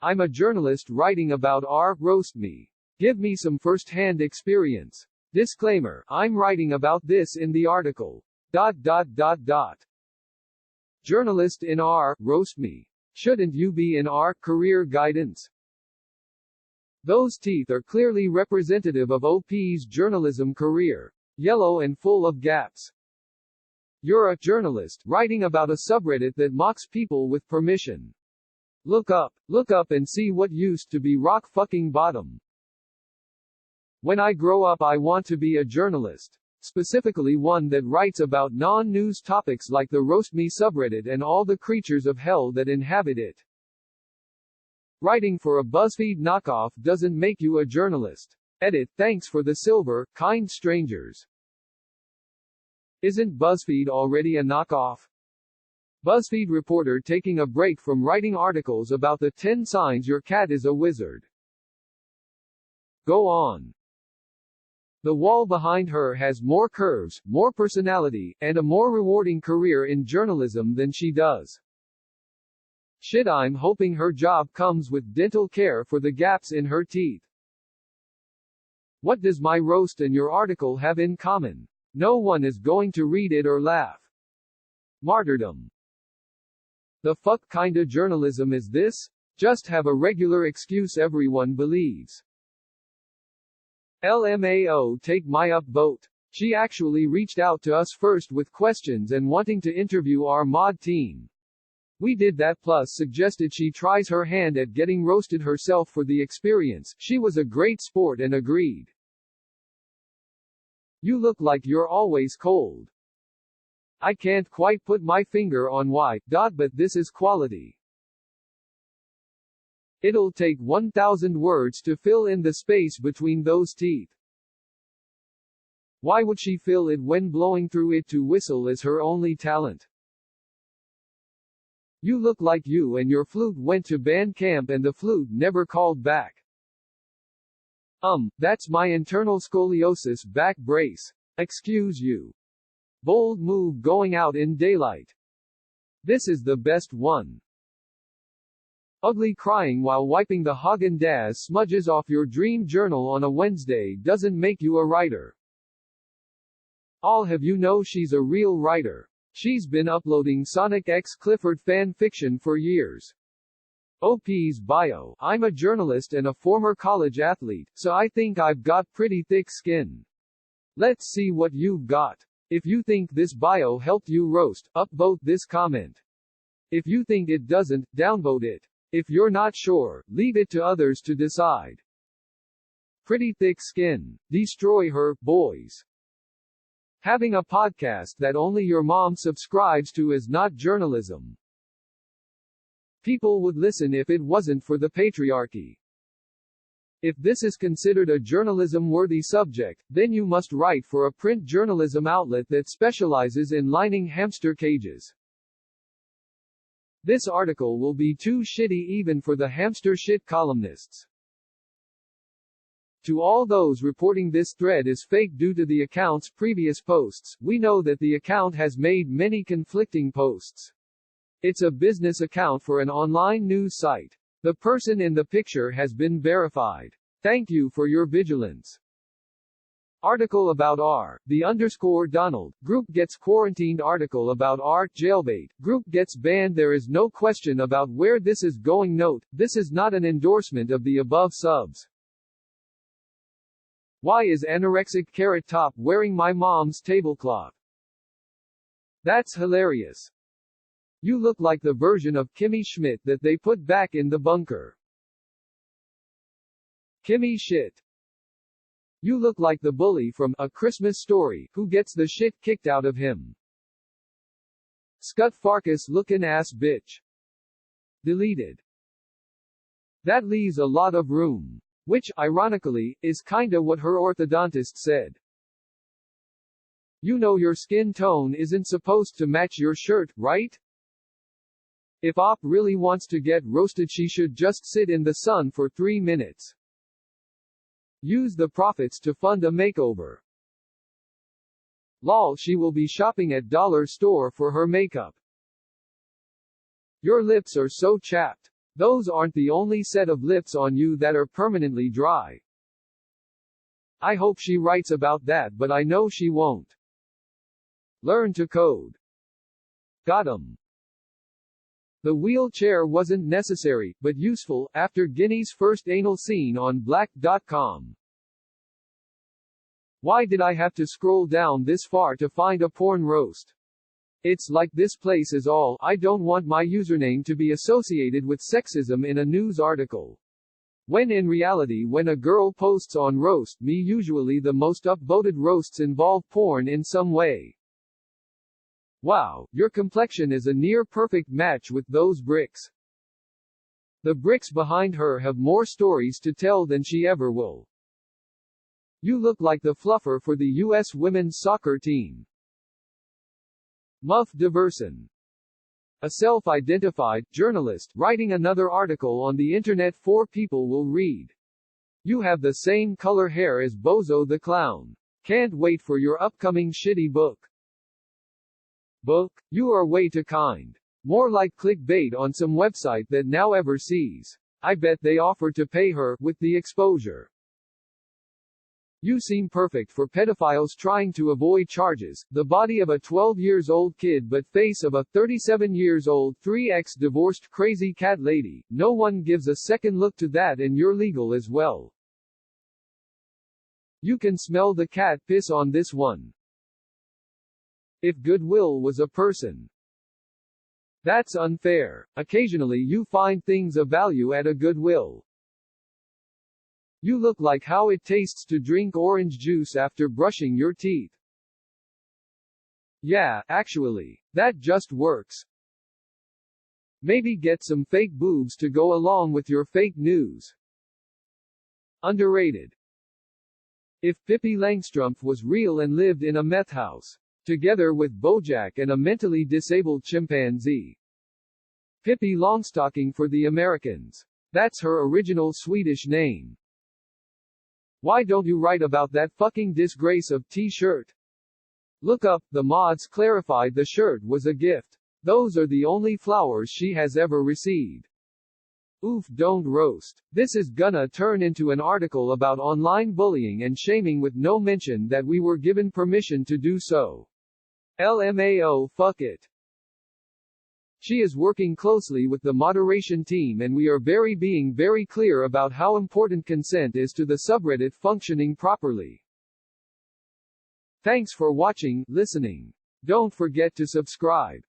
I'm a journalist writing about roast me. Give me some first-hand experience. Disclaimer, I'm writing about this in the article. ... Journalist in roast me. Shouldn't you be in career guidance? Those teeth are clearly representative of OP's journalism career. Yellow and full of gaps. You're a journalist, writing about a subreddit that mocks people with permission. Look up and see what used to be rock fucking bottom. When I grow up I want to be a journalist. Specifically one that writes about non-news topics like the Roast Me subreddit and all the creatures of hell that inhabit it. Writing for a BuzzFeed knockoff doesn't make you a journalist. Edit, thanks for the silver, kind strangers. Isn't BuzzFeed already a knockoff? BuzzFeed reporter taking a break from writing articles about the 10 signs your cat is a wizard. Go on. The wall behind her has more curves, more personality, and a more rewarding career in journalism than she does. Shit, I'm hoping her job comes with dental care for the gaps in her teeth. What does my roast and your article have in common? No one is going to read it or laugh. Martyrdom. The fuck kinda journalism is this? Just have a regular excuse everyone believes. LMAO, take my up vote. She actually reached out to us first with questions and wanting to interview our mod team. We did that, plus suggested she tries her hand at getting roasted herself for the experience. She was a great sport and agreed. You look like you're always cold. I can't quite put my finger on why, but this is quality. It'll take 1,000 words to fill in the space between those teeth. Why would she fill it when blowing through it to whistle is her only talent? You look like you and your flute went to band camp and the flute never called back. That's my internal scoliosis back brace. Excuse you. Bold move going out in daylight. This is the best one. Ugly crying while wiping the Haagen-Dazs smudges off your dream journal on a Wednesday doesn't make you a writer. I'll have you know she's a real writer. She's been uploading Sonic X Clifford fan fiction for years. OP's bio, I'm a journalist and a former college athlete, so I think I've got pretty thick skin. Let's see what you've got. If you think this bio helped you roast, upvote this comment. If you think it doesn't, downvote it. If you're not sure, leave it to others to decide. Pretty thick skin. Destroy her, boys. Having a podcast that only your mom subscribes to is not journalism. People would listen if it wasn't for the patriarchy. If this is considered a journalism-worthy subject, then you must write for a print journalism outlet that specializes in lining hamster cages. This article will be too shitty even for the hamster shit columnists. To all those reporting this thread is fake due to the account's previous posts, we know that the account has made many conflicting posts. It's a business account for an online news site. The person in the picture has been verified. Thank you for your vigilance. Article about _Donald, group gets quarantined. Article about jailbait, group gets banned. There is no question about where this is going. Note, this is not an endorsement of the above subs. Why is anorexic Carrot Top wearing my mom's tablecloth? That's hilarious. You look like the version of Kimmy Schmidt that they put back in the bunker. Kimmy shit. You look like the bully from A Christmas Story, who gets the shit kicked out of him. Scut Farkas looking ass bitch. Deleted. That leaves a lot of room. Which, ironically, is kinda what her orthodontist said. You know your skin tone isn't supposed to match your shirt, right? If OP really wants to get roasted, she should just sit in the sun for 3 minutes. Use the profits to fund a makeover. Lol, she will be shopping at dollar store for her makeup. Your lips are so chapped. Those aren't the only set of lips on you that are permanently dry. I hope she writes about that, but I know she won't. Learn to code. Got 'em. The wheelchair wasn't necessary, but useful, after Guinea's first anal scene on Black.com. Why did I have to scroll down this far to find a porn roast? It's like this place is all. I don't want my username to be associated with sexism in a news article. When in reality, when a girl posts on Roast Me, usually the most upvoted roasts involve porn in some way. Wow, your complexion is a near-perfect match with those bricks. The bricks behind her have more stories to tell than she ever will. You look like the fluffer for the U.S. women's soccer team. Muff Diverson. A self-identified journalist writing another article on the internet for people will read. You have the same color hair as Bozo the Clown. Can't wait for your upcoming shitty book. Book? You are way too kind. More like clickbait on some website that now ever sees. I bet they offer to pay her, with the exposure. You seem perfect for pedophiles trying to avoid charges. The body of a 12-years-old kid but face of a 37-years-old 3x divorced crazy cat lady. No one gives a second look to that, and you're legal as well. You can smell the cat piss on this one. If Goodwill was a person. That's unfair. Occasionally you find things of value at a Goodwill. You look like how it tastes to drink orange juice after brushing your teeth. Yeah, actually. That just works. Maybe get some fake boobs to go along with your fake news. Underrated. If Pippi Langstrumpf was real and lived in a meth house, together with Bojack and a mentally disabled chimpanzee. Pippi Longstocking for the Americans. That's her original Swedish name. Why don't you write about that fucking disgrace of t-shirt? Look up, the mods clarified the shirt was a gift. Those are the only flowers she has ever received. Oof, don't roast. This is gonna turn into an article about online bullying and shaming with no mention that we were given permission to do so. LMAO, fuck it. She is working closely with the moderation team, and we are being very clear about how important consent is to the subreddit functioning properly. Thanks for watching, listening. Don't forget to subscribe.